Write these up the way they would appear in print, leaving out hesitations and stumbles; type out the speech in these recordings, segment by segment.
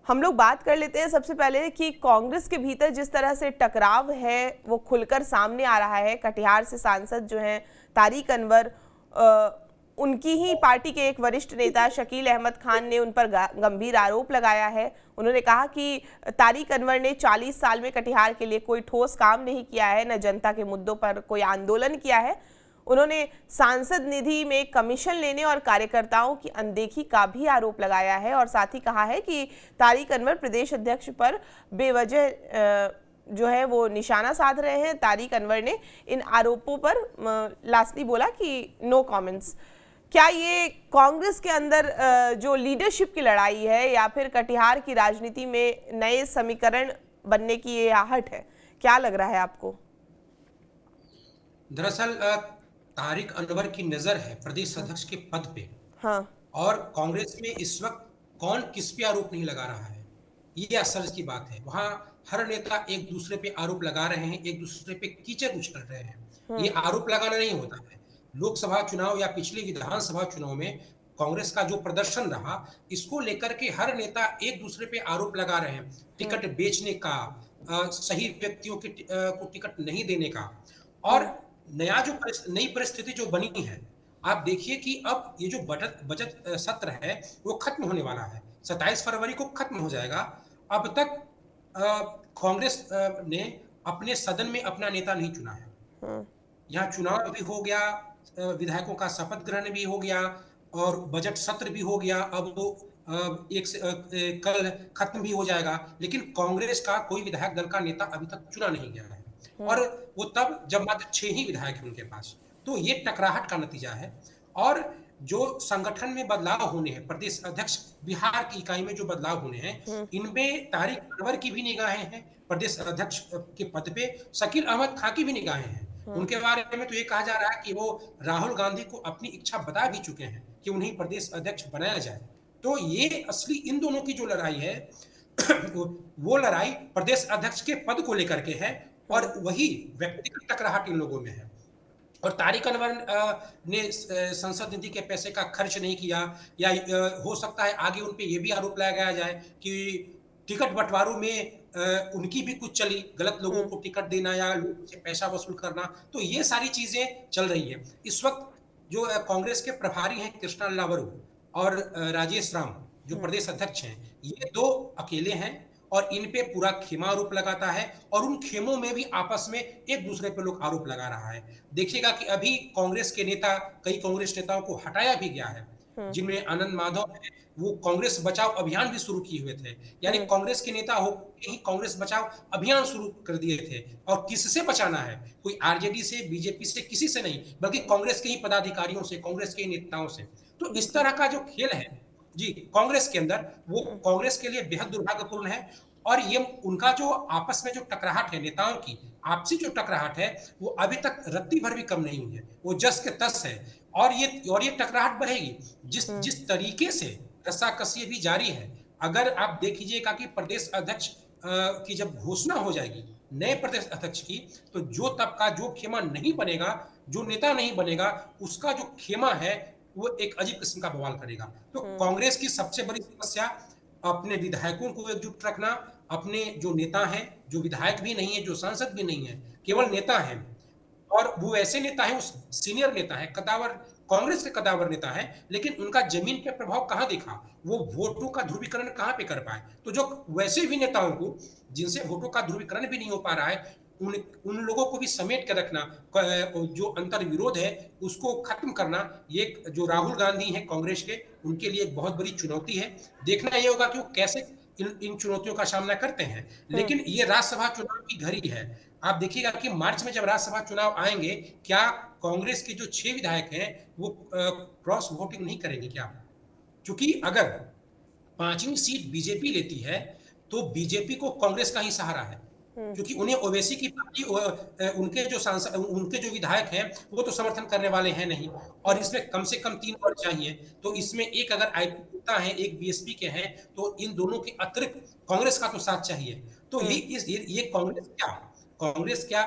हम लोग बात कर लेते हैं सबसे पहले कि कांग्रेस के भीतर जिस तरह से टकराव है वो खुलकर सामने आ रहा है। कटिहार से सांसद जो हैं तारिक अनवर, उनकी ही पार्टी के एक वरिष्ठ नेता शकील अहमद खान ने उन पर गंभीर आरोप लगाया है। उन्होंने कहा कि तारिक अनवर ने 40 साल में कटिहार के लिए कोई ठोस काम नहीं किया है, न जनता के मुद्दों पर कोई आंदोलन किया है। उन्होंने सांसद निधि में कमीशन लेने और कार्यकर्ताओं की अनदेखी का भी आरोप लगाया है और साथ ही कहा है कि तारिक अनवर प्रदेश अध्यक्ष पर बेवजह जो है वो निशाना साध रहे हैं। तारिक अनवर ने इन आरोपों पर लास्टली बोला कि नो कमेंट्स। क्या ये कांग्रेस के अंदर जो लीडरशिप की लड़ाई है या फिर कटिहार की राजनीति में नए समीकरण बनने की ये आहट है? क्या लग रहा है आपको? दरअसल तारिक अनवर की नजर है प्रदेश अध्यक्ष के पद पे। हाँ। और कांग्रेस में इस वक्त कौन किस पे आरोप नहीं लगा रहा है, ये असर की बात है। वहां हर नेता एक दूसरे पे आरोप लगा रहे हैं, एक दूसरे पे कीचड़ उछल रहे हैं। ये आरोप लगाना नहीं होता है। लोकसभा चुनाव या पिछले विधानसभा चुनाव में कांग्रेस का जो प्रदर्शन रहा, इसको लेकर के हर नेता एक दूसरे पे आरोप लगा रहे हैं। टिकट बेचने का, सही व्यक्तियों को टिकट नहीं देने का। और नया जो नई परिस्थिति जो बनी है, आप देखिए कि अब ये जो बजट सत्र है वो खत्म होने वाला है। 27 फरवरी को खत्म हो जाएगा। अब तक कांग्रेस ने अपने सदन में अपना नेता नहीं चुना है। यहाँ चुनाव भी हो गया, विधायकों का शपथ ग्रहण भी हो गया और बजट सत्र भी हो गया। अब वो कल खत्म भी हो जाएगा, लेकिन कांग्रेस का कोई विधायक दल का नेता अभी तक चुना नहीं गया है। और वो तब जब मात्र 6 ही विधायक हैं उनके पास। तो ये टकराहट का नतीजा है। और जो संगठन में बदलाव होने हैं, प्रदेश अध्यक्ष बिहार की इकाई में जो बदलाव होने हैं, इनमें तारिक अनवर की भी निगाहें हैं। प्रदेश अध्यक्ष के पद पे शकील अहमद खान की भी निगाहें हैं। उनके बारे में तो ये कहा जा रहा है कि वो राहुल गांधी को अपनी इच्छा बता भी चुके हैं कि उन्हें प्रदेश अध्यक्ष बनाया जाए। तो ये असली इन दोनों की जो लड़ाई है वो लड़ाई प्रदेश अध्यक्ष के पद को लेकर के है और वही व्यक्तिगत टकराहट इन लोगों में है। और तारिक अनवर ने संसद निधि के पैसे का खर्च नहीं किया, या हो सकता है आगे उन पे ये भी आरोप लगाया जाए कि टिकट बंटवारों में उनकी भी कुछ चली, गलत लोगों को टिकट देना या लोगों से पैसा वसूल करना। तो ये सारी चीजें चल रही है। इस वक्त जो कांग्रेस के प्रभारी हैं कृष्णा लावरू और राजेश राम जो प्रदेश अध्यक्ष हैं, ये दो अकेले हैं और इन पे पूरा खेमा आरोप लगाता है और उन खेमों में भी आपस में एक दूसरे पे लोग आरोप लगा रहा है। देखिएगा कि अभी कांग्रेस के नेता, कई कांग्रेस नेताओं को हटाया भी गया है, जिनमें आनंद माधव है, वो कांग्रेस बचाओ अभियान भी शुरू किए हुए थे। यानी कांग्रेस के नेता हो ही कांग्रेस बचाओ अभियान शुरू कर दिए थे। और किससे बचाना है? कोई आरजेडी से, बीजेपी से, किसी से नहीं, बल्कि कांग्रेस के ही पदाधिकारियों से, कांग्रेस के नेताओं से। तो इस तरह का जो खेल है जी कांग्रेस के अंदर, वो कांग्रेस के लिए बेहद दुर्भाग्यपूर्ण है। और ये उनका जो आपस में जो टकराहट है, नेताओं की आपसी जो टकराहट है, वो अभी तक रत्ती भर भी कम नहीं हुई है। वो जस के तस है और ये टकराहट बढ़ेगी। जिस तरीके से रस्साकसी भी जारी है। अगर आप देखिएगा कि प्रदेश अध्यक्ष की जब घोषणा हो जाएगी नए प्रदेश अध्यक्ष की, तो जो तबका, जो खेमा नहीं बनेगा, जो नेता नहीं बनेगा, उसका जो खेमा है वो एक अजीब किस्म का बवाल करेगा। तो कांग्रेस की सबसे बड़ी समस्या अपने विधायकों को एकजुट रखना, अपने जो नेता हैं, जो विधायक भी नहीं है, जो सांसद भी नहीं है, केवल नेता हैं। और वो ऐसे नेता हैं, सीनियर नेता है, कदावर, कांग्रेस के कदावर नेता है, लेकिन उनका जमीन पे प्रभाव कहां दिखा? वो वोटों का ध्रुवीकरण कहां पे कर पाए? तो जो वैसे भी नेताओं को जिनसे वोटों का ध्रुवीकरण भी नहीं हो पा रहा है, उन लोगों को भी समेट के रखना, जो अंतर विरोध है उसको खत्म करना, ये जो राहुल गांधी हैं कांग्रेस के, उनके लिए एक बहुत बड़ी चुनौती है। देखना ये होगा कि वो कैसे इन चुनौतियों का सामना करते हैं। लेकिन ये राज्यसभा चुनाव की घड़ी है। आप देखिएगा कि मार्च में जब राज्यसभा चुनाव आएंगे, क्या कांग्रेस के जो 6 विधायक हैं वो क्रॉस वोटिंग नहीं करेंगे क्या? क्योंकि अगर 5वीं सीट बीजेपी लेती है तो बीजेपी को कांग्रेस का ही सहारा है, क्योंकि उन्हें ओवैसी की पार्टी, उनके जो सांसद, उनके जो विधायक हैं वो तो समर्थन करने वाले हैं नहीं। और इसमें कम से कम 3 और चाहिए। तो इसमें एक अगर आईपी गुप्ता है, एक बीएसपी के हैं, तो इन दोनों के अतिरिक्त कांग्रेस का तो साथ चाहिए। तो ये कांग्रेस क्या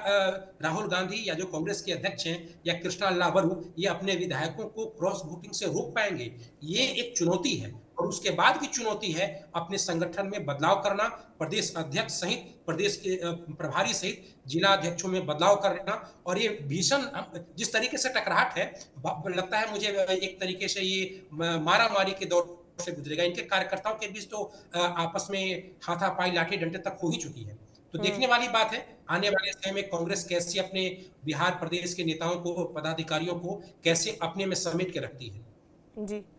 राहुल गांधी या जो कांग्रेस के अध्यक्ष हैं या कृष्णा लावरू, ये अपने विधायकों को क्रॉस वोटिंग से रोक पाएंगे? ये एक चुनौती है। और उसके बाद की चुनौती है अपने संगठन में बदलाव करना, प्रदेश अध्यक्ष सहित प्रदेश के प्रभारी सहित जिला अध्यक्षों में बदलाव करना। और ये भीषण जिस तरीके से टकराहट है, लगता है मुझे एक तरीके से ये मारा-मारी के दौर से गुजरेगा। इनके कार्यकर्ताओं के बीच तो आपस में हाथापाई, लाठी डंडे तक हो ही चुकी है। तो देखने वाली बात है, आने वाले समय में कांग्रेस कैसे अपने बिहार प्रदेश के नेताओं को, पदाधिकारियों को कैसे अपने में समेट के रखती है। जी।